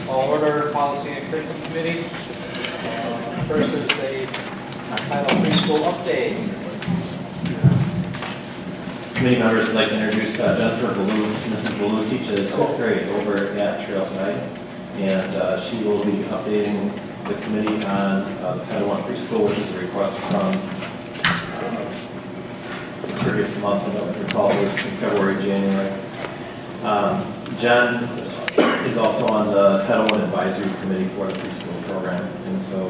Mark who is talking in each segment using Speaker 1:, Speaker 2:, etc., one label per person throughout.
Speaker 1: All order, Policy and Curriculum Committee. First is a title preschool update.
Speaker 2: Committee members would like to introduce Jennifer Ballou. Mrs. Ballou teaches 5th grade over at Trailside, and she will be updating the committee on the Title I preschool, which is a request from the previous month. I don't recall, it was in February, January. Jen is also on the Title I Advisory Committee for the preschool program, and so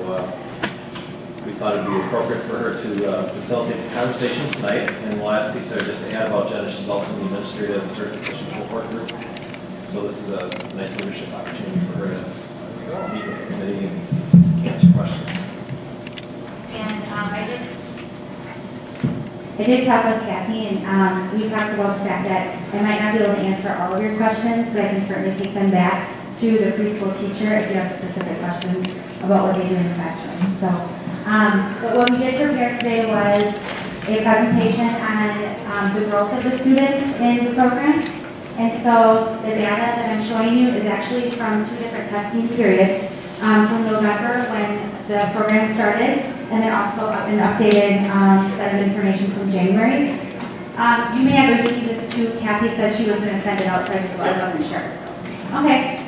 Speaker 2: we thought it would be appropriate for her to facilitate the conversation tonight. And the last piece I just to add about Jen is she's also in the administrative certification support group. So this is a nice leadership opportunity for her to meet with the committee and answer questions.
Speaker 3: And I did talk with Kathy, and we talked about the fact that I might not be able to answer all of your questions, but I can certainly take them back to the preschool teacher if you have specific questions about what they do in the classroom. So, but what we did prepare today was a presentation on the growth of the students in the program. And so the data that I'm showing you is actually from 2 different testing periods, from November when the program started, and then also an updated set of information from January. You may have received this too. Kathy said she was going to send it out, so I wasn't sure. So. Okay.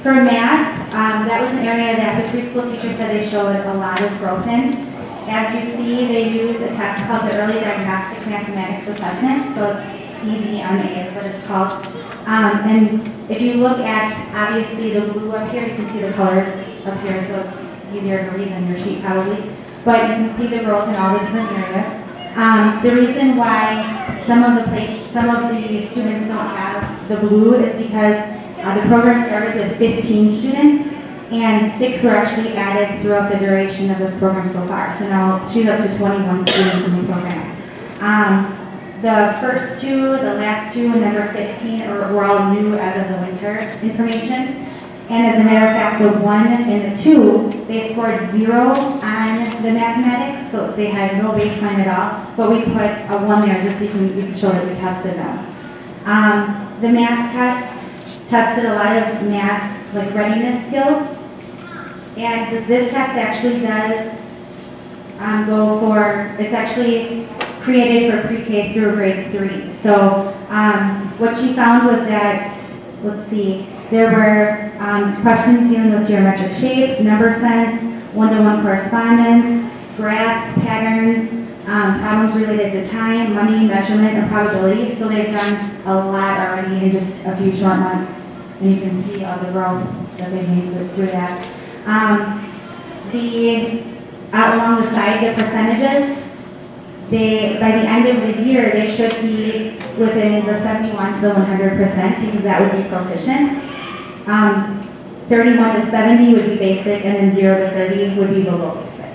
Speaker 3: For math, that was an area that the preschool teacher said they showed a lot of growth in. As you see, they use a test called the Early Diagnostic Mathematics Assessment, so it's EDMA is what it's called. And if you look at, obviously, the blue up here, you can see the colors up here, so it's easier to read on your sheet probably. But you can see the growth in all the different areas. The reason why some of the students don't have the blue is because the program started with 15 students, and 6 were actually added throughout the duration of this program so far. So now she's up to 21 students in the program. The first 2, the last 2, and number 15 were all new as of the winter information. And as a matter of fact, the 1 and the 2, they scored 0 on the mathematics, so they had no baseline at all. But we put a 1 there just so we can show that we tested them. The math test tested a lot of math, like readiness skills. And this test actually does it's actually created for pre-K through grades 3. So what she found was that, let's see, there were questions dealing with geometric shapes, number sense, one-to-one correspondence, graphs, patterns, problems related to time, money, measurement, and probability. So they've done a lot already in just a few short months. And you can see all the growth that they've made through that. Along the side, the percentages, by the end of the year, they should be within the 71 to the 100% because that would be proficient. 31 to 70 would be basic, and then 0 to 30 would be below basic.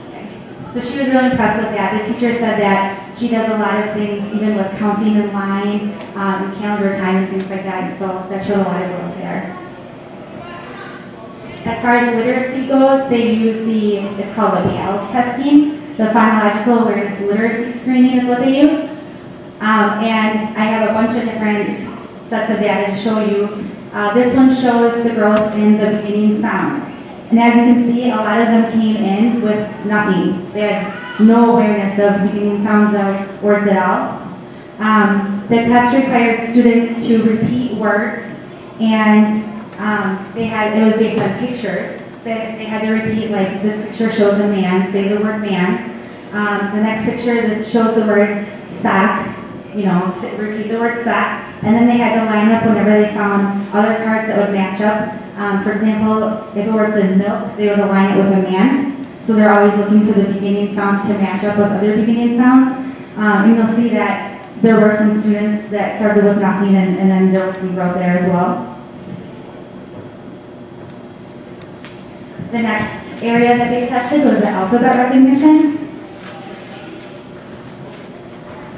Speaker 3: Okay. So she was really impressed with that. The teacher said that she does a lot of things, even with counting in line, calendar time, and things like that. So that showed a lot of growth there. As far as literacy goes, they use it's called the PALS testing. The Phonological Awareness Literacy Screening is what they use. And I have a bunch of different sets of data to show you. This one shows the growth in the beginning sounds. And as you can see, a lot of them came in with nothing. They had no awareness of beginning sounds of words at all. The test required students to repeat words, and it was based on pictures. They had to repeat, like, this picture shows a man, say the word man. The next picture, this shows the word sock, repeat the word sock. And then they had to line up whenever they found other cards that would match up. For example, if the word said milk, they would align it with a man. So they're always looking for the beginning sounds to match up with other beginning sounds. And you'll see that there were some students that started with nothing, and then there was some growth there as well. The next area that they tested was the alphabet recognition.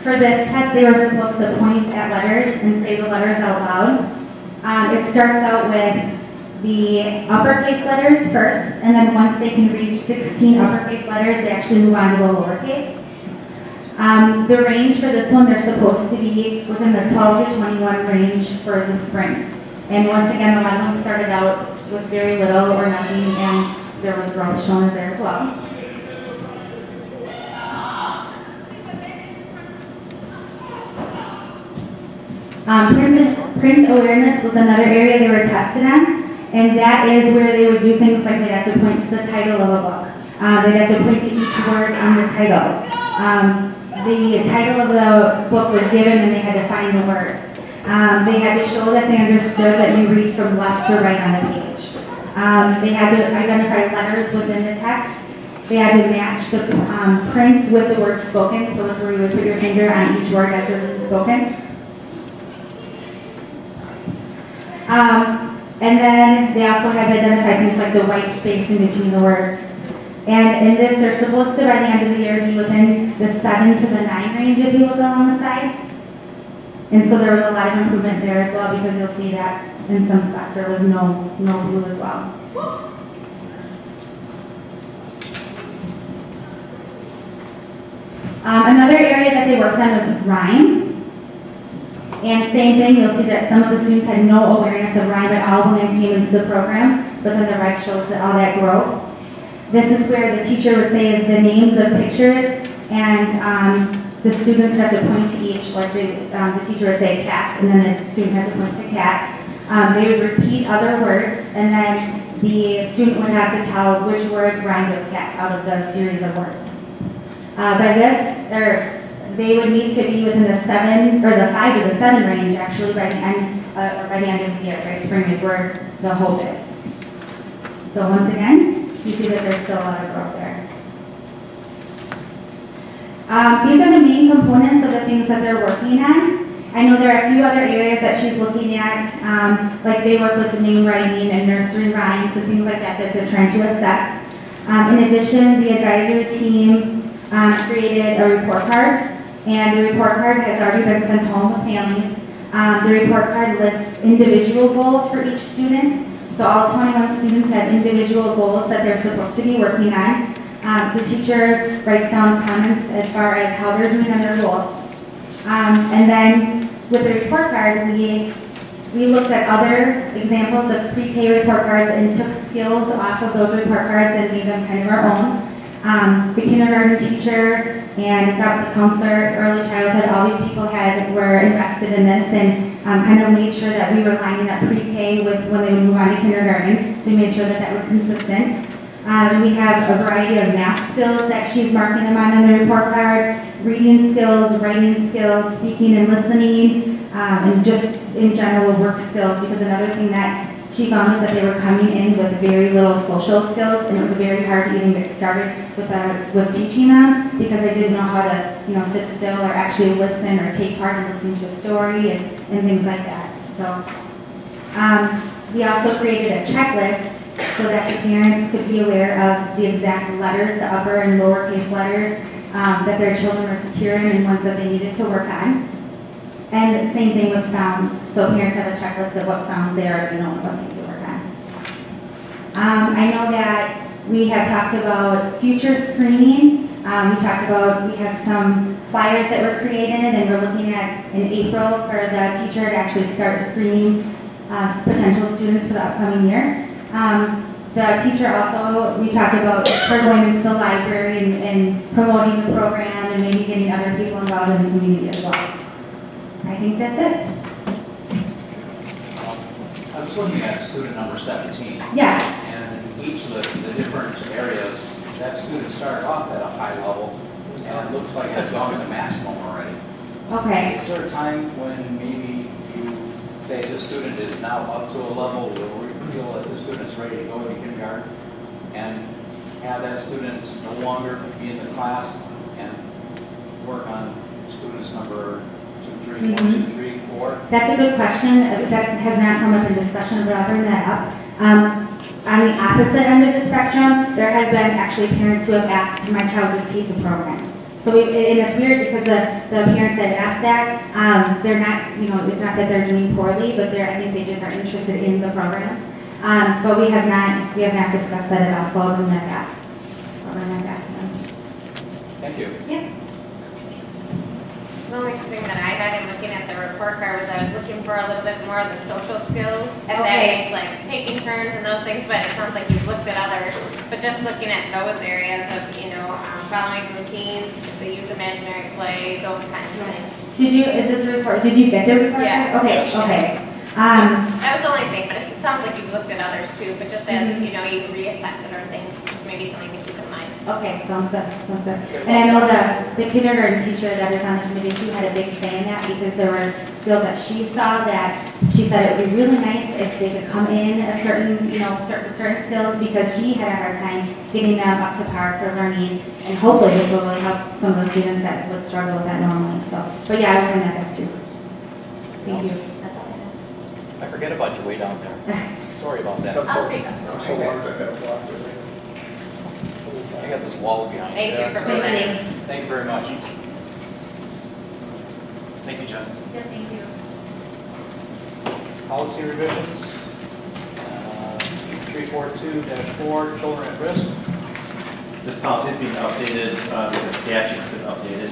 Speaker 3: For this test, they were supposed to point at letters and say the letters out loud. It starts out with the uppercase letters first, and then once they can reach 16 uppercase letters, they actually move on to the lowercase. The range for this one, they're supposed to be within the 12 to 21 range for the spring. And once again, a lot of them started out with very little or nothing, and there was growth shown there as well. Print awareness was another area they were tested on, and that is where they would do things like they'd have to point to the title of a book. They'd have to point to each word on the title. The title of the book was given and they had to find the word. They had to show that they understood that you read from left to right on the page. They had to identify letters within the text. They had to match the print with the word spoken, so that's where you would put your finger on each word as it was spoken. And then they also had to identify things like the white space in between the words. And in this, they're supposed to, by the end of the year, be within the 7 to the 9 range if you look along the side. And so there was a lot of improvement there as well, because you'll see that in some spots there was no blue as well. Another area that they worked on was rhyme. And same thing, you'll see that some of the students had no awareness of rhyme at all when they came into the program, but then the right shows that all that growth. This is where the teacher would say the names of pictures, and the students have to point to each, like the teacher would say cat, and then the student had to point to cat. They would repeat other words, and then the student would have to tell which word rhymed with cat out of the series of words. By this, they would need to be within the 7 or the 5 to the 7 range actually by the end of the year. By spring is where the hope is. So once again, you see that there's still a lot of growth there. These are the main components of the things that they're working on. I know there are a few other areas that she's looking at, like they work with the name writing and nursery rhymes and things like that that they're trying to assess. In addition, the advisory team created a report card. And the report card has already been sent home with families. The report card lists individual goals for each student. So all 21 students have individual goals that they're supposed to be working on. The teacher writes down comments as far as how they're doing on their goals. And then with the report card, we looked at other examples of pre-K report cards and took skills off of those report cards and made them kind of our own. The kindergarten teacher and the counselor, early childhood, all these people were invested in this and kind of made sure that we were lining up pre-K with when they would move on to kindergarten, so we made sure that that was consistent. We have a variety of math skills that she's marking them on in the report card, reading skills, writing skills, speaking and listening, and just in general work skills, because another thing that she found was that they were coming in with very little social skills, and it was very hard to even get started with teaching them because they didn't know how to, sit still or actually listen or take part in listening to a story and things like that. So we also created a checklist so that the parents could be aware of the exact letters, the upper and lowercase letters that their children were securing and ones that they needed to work on. And the same thing with sounds. So parents have a checklist of what sounds they already know and what they need to work on. I know that we have talked about future screening. We have some flyers that were created, and we're looking at in April for the teacher to actually start screening potential students for the upcoming year. The teacher also, we talked about her going into the library and promoting the program and maybe getting other people involved in the community as well. I think that's it.
Speaker 4: I was looking at student number 17.
Speaker 3: Yes.
Speaker 4: And each of the different areas, that student started off at a high level, and it looks like it's gone to maximum already.
Speaker 3: Okay.
Speaker 4: Is there a time when maybe you say the student is now up to a level where we feel that the student is ready to go into kindergarten, and have that student no longer be in the class and work on students number 2, 3, 1, 2, 3, 4?
Speaker 3: That's a good question. That has not come up in discussion, but I'll bring that up. On the opposite end of the spectrum, there have been actually parents who have asked, can my child repeat the program? So and it's weird because the parents that asked that, they're not, it's not that they're doing poorly, but I think they just are interested in the program. But we have not discussed that at all, so I'll bring that back. I'll bring that back to them.
Speaker 4: Thank you.
Speaker 3: Yeah.
Speaker 5: The only thing that I had in looking at the report card was I was looking for a little bit more of the social skills at that
Speaker 3: Okay.
Speaker 5: age, like taking turns and those things, but it sounds like you've looked at others. But just looking at those areas of, following routines, the use of imaginary play, those kinds of things.
Speaker 3: Did you, is this a report, did you get the report?
Speaker 5: Yeah.
Speaker 3: Okay,
Speaker 5: Yeah.
Speaker 3: okay.
Speaker 5: That was the only thing, but it sounds like you've looked at others too, but just as,
Speaker 3: Mhm.
Speaker 5: you reassess it or things, just maybe something to keep in mind.
Speaker 3: Okay, sounds good, sounds good. And I know the kindergarten teacher that is on the committee, she had a big say in that because there were skills that she saw that she said it would be really nice if they could come in a certain, certain skills because she had a hard time getting them up to par for learning. And hopefully this will really help some of the students that would struggle with that normally, so. But yeah, I'll bring that up too. Thank you.
Speaker 5: That's all I
Speaker 4: I forget about you way down there. Sorry about that.
Speaker 5: have. I'll speak up.
Speaker 4: I got this wall behind me.
Speaker 5: Thank you for presenting.
Speaker 4: Thank you very much.
Speaker 2: Thank you, John.
Speaker 3: Yeah, thank you.
Speaker 1: Policy revisions. 342-4, children at risk.
Speaker 2: This policy is being updated, the statute's been updated.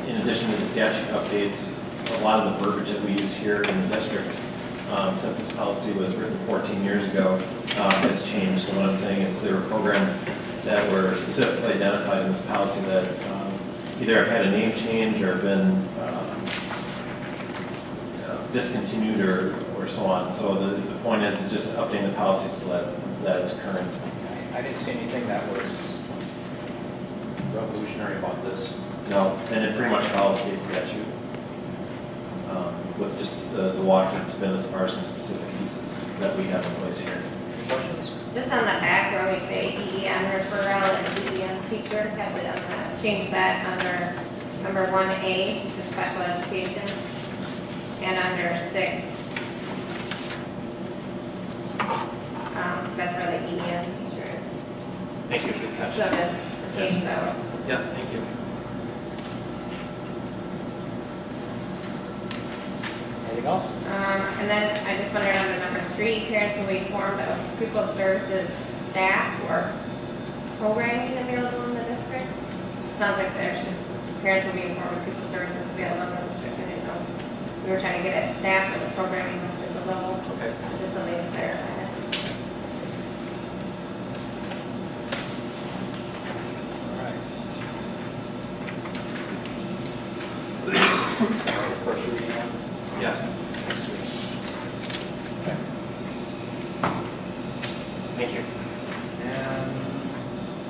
Speaker 2: In addition to the statute updates, a lot of the verbiage that we use here in the district, since this policy was written 14 years ago, has changed. So what I'm saying is there were programs that were specifically identified in this policy that either have had a name change or been discontinued or so on. So the point is just updating the policy so that it's current.
Speaker 4: I didn't see anything that was revolutionary about this.
Speaker 2: No, and it pretty much follows state statute. With just the Waterford spin as far as some specific pieces that we have in place here.
Speaker 4: Any questions?
Speaker 5: Just on the back where we say EEN referral and EEN teacher, have we changed that under number 1A, to special education, and under 6. That's where the EEN teacher is.
Speaker 2: Thank you. Good catch.
Speaker 5: So just to change those.
Speaker 2: Yeah, thank you.
Speaker 4: Anything else?
Speaker 5: And then I just wondered under number 3, parents will be informed of pupil services staff or programming available in the district. Just sounds like parents will be informed of pupil services available in the district. I didn't know. We were trying to get at staff or the programming listed below.
Speaker 2: Okay.
Speaker 5: Just something to clarify that.
Speaker 4: All right. First reading.
Speaker 2: Yes.